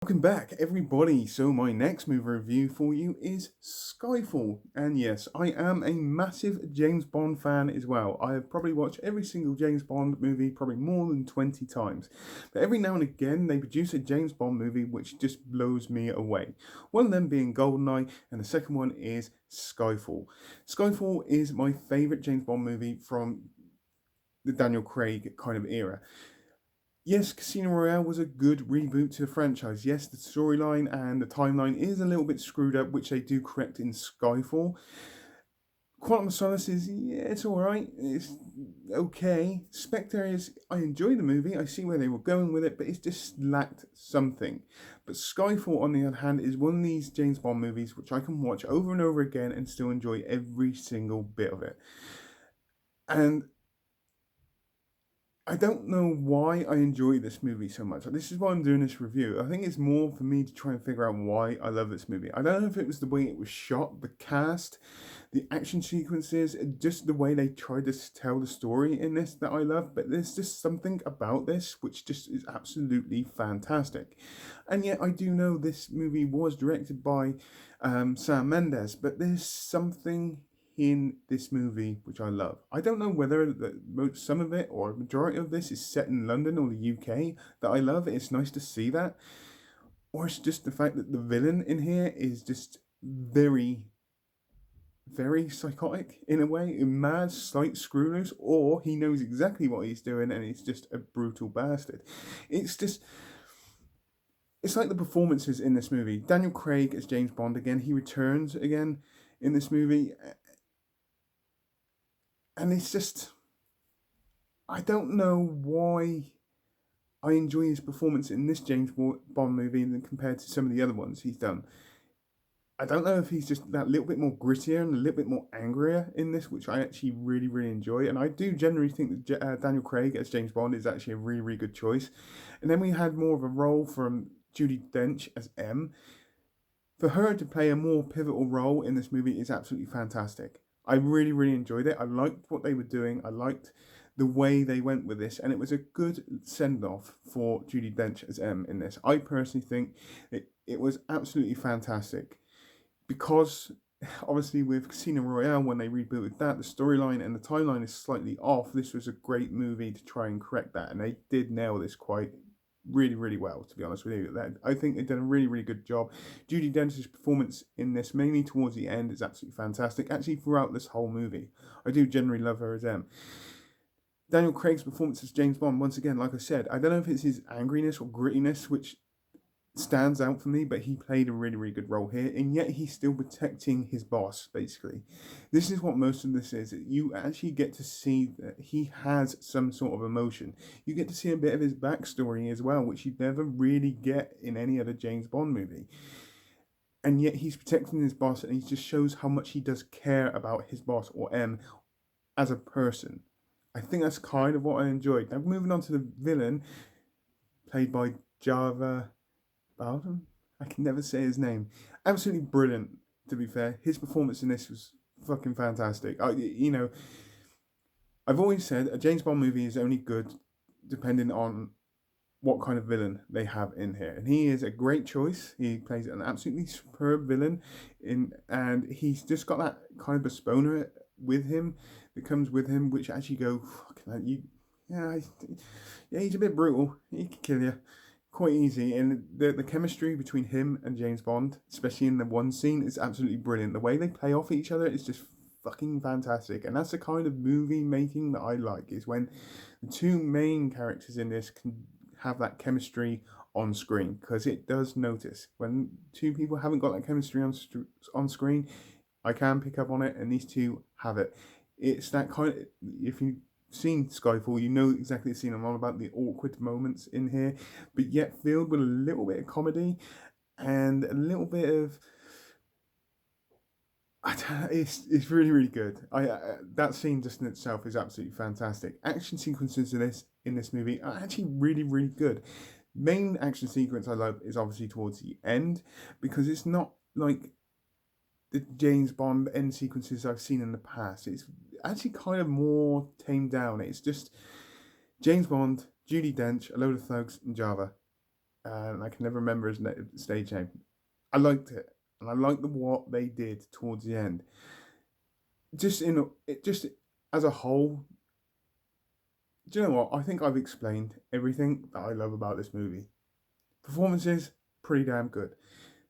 Welcome back, everybody. So, my next movie review for you is Skyfall. And yes, I am a massive James Bond fan as well. I have probably watched every single James Bond movie probably more than 20 times. But every now and again, they produce a James Bond movie which just blows me away. One of them being GoldenEye, and the second one is Skyfall. Skyfall is my favourite James Bond movie from the Daniel Craig kind of era. Yes, Casino Royale was a good reboot to the franchise. Yes, the storyline and the timeline is a little bit screwed up, which they do correct in Skyfall. Quantum of Solace is, yeah, it's alright. It's okay. Spectre is, I enjoy the movie. I see where they were going with it, but it's just lacked something. But Skyfall, on the other hand, is one of these James Bond movies which I can watch over and over again and still enjoy every single bit of it. And I don't know why I enjoy this movie so much. This is why I'm doing this review. I think it's more for me to try and figure out why I love this movie. I don't know if it was the way it was shot, the cast, the action sequences, just the way they tried to tell the story in this that I love. But there's just something about this which just is absolutely fantastic. And yet I do know this movie was directed by Sam Mendes, but there's something in this movie which I love. I don't know whether some of it or a majority of this is set in London or the UK that I love. It's nice to see that. Or it's just the fact that the villain in here is just very, very psychotic in a way, a mad, slight screw loose, or he knows exactly what he's doing and he's just a brutal bastard. It's just. It's like the performances in this movie. Daniel Craig as James Bond again. He returns again in this movie, and it's just, I don't know why I enjoy his performance in this James Bond movie than compared to some of the other ones he's done. I don't know if he's just that little bit more grittier and a little bit more angrier in this, which I actually really, really enjoy. And I do generally think that Daniel Craig as James Bond is actually a really, really good choice. And then we had more of a role from Judi Dench as M. For her to play a more pivotal role in this movie is absolutely fantastic. I really, really enjoyed it. I liked what they were doing. I liked the way they went with this, and it was a good send off for Judi Dench as M in this. I personally think it was absolutely fantastic because obviously with Casino Royale, when they rebooted that, the storyline and the timeline is slightly off. This was a great movie to try and correct that, and they did nail this quite really, really well, to be honest with you. I think they've done a really, really good job. Judi Dench's performance in this, mainly towards the end, is absolutely fantastic. Actually, throughout this whole movie, I do generally love her as M. Daniel Craig's performance as James Bond, once again, like I said, I don't know if it's his angriness or grittiness which stands out for me, but he played a really, really good role here, and yet he's still protecting his boss, basically. This is what most of this is. You actually get to see that he has some sort of emotion. You get to see a bit of his backstory as well, which you never really get in any other James Bond movie. And yet he's protecting his boss, and he just shows how much he does care about his boss, or M, as a person. I think that's kind of what I enjoyed. Now, moving on to the villain, played by Java Bowden? I can never say his name. Absolutely brilliant, to be fair. His performance in this was fucking fantastic. I've always said a James Bond movie is only good depending on what kind of villain they have in here. And he is a great choice. He plays an absolutely superb villain, and he's just got that kind of besponer with him that comes with him, which actually go, fucking, he's a bit brutal. He can kill you quite easy, and the chemistry between him and James Bond, especially in the one scene, is absolutely brilliant. The way they play off each other is just fucking fantastic, and that's the kind of movie making that I like, is when the two main characters in this can have that chemistry on screen, because it does notice when two people haven't got that chemistry on screen. I can pick up on it, and these two have it. It's that kind of, if you seen Skyfall, you know exactly the scene I'm on about, the awkward moments in here, but yet filled with a little bit of comedy and a little bit of, I don't know, it's really, really good. That scene just in itself is absolutely fantastic. Action sequences in this movie are actually really, really good. Main action sequence I love is obviously towards the end, because it's not like the James Bond end sequences I've seen in the past. It's actually kind of more tamed down. It's just James Bond, Judi Dench, a load of thugs, and Java. and I can never remember his stage name. I liked it, and I liked what they did towards the end. Just as a whole, do you know what? I think I've explained everything that I love about this movie. Performances, pretty damn good.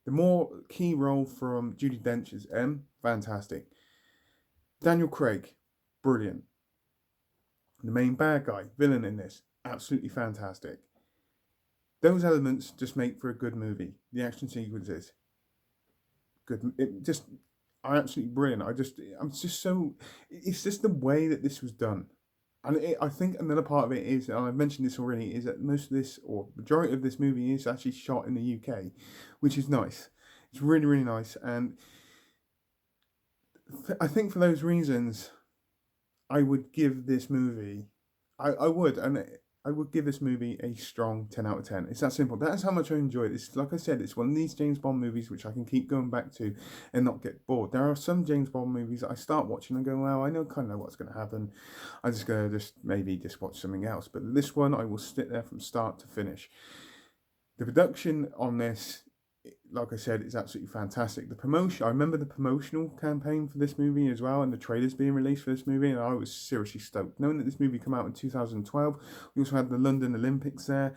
The more key role from Judi Dench as M, fantastic. Daniel Craig, brilliant. The main bad guy, villain in this, absolutely fantastic. Those elements just make for a good movie. The action sequences, good. It just are absolutely brilliant. I'm just so. It's just the way that this was done. And I think another part of it is, and I've mentioned this already, is that most of this, or majority of this movie, is actually shot in the UK, which is nice. It's really, really nice. And I think for those reasons, I would give this movie, I would, and I would give this movie a strong 10 out of 10. It's that simple. That's how much I enjoy it. It's like I said, it's one of these James Bond movies which I can keep going back to and not get bored. There are some James Bond movies that I start watching and go, well, I kind of know what's going to happen. I'm just going to maybe watch something else. But this one, I will sit there from start to finish. The production on this, like I said, is absolutely fantastic. The promotion, I remember the promotional campaign for this movie as well, and the trailers being released for this movie, and I was seriously stoked. Knowing that this movie came out in 2012, we also had the London Olympics there.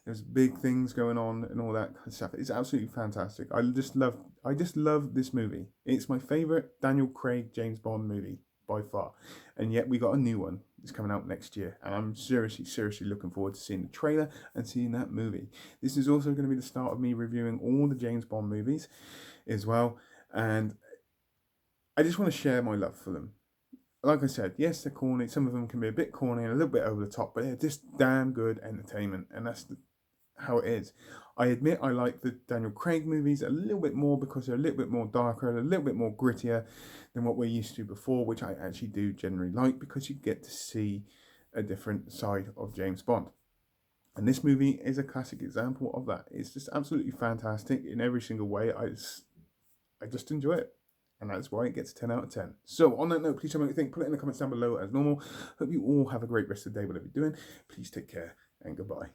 There's big things going on and all that kind of stuff. It's absolutely fantastic. I just love this movie. It's my favorite Daniel Craig James Bond movie by far, and yet we got a new one. It's coming out next year, and I'm seriously looking forward to seeing the trailer and seeing that movie. This is also going to be the start of me reviewing all the James Bond movies as well, and I just want to share my love for them. Like I said, yes, they're corny. Some of them can be a bit corny and a little bit over the top, but they're just damn good entertainment, and that's how it is. I admit I like the Daniel Craig movies a little bit more because they're a little bit more darker, a little bit more grittier than what we're used to before, which I actually do generally like because you get to see a different side of James Bond. And this movie is a classic example of that. It's just absolutely fantastic in every single way. I just enjoy it. And that's why it gets 10 out of 10. So, on that note, please tell me what you think. Put it in the comments down below as normal. Hope you all have a great rest of the day, whatever you're doing. Please take care and goodbye.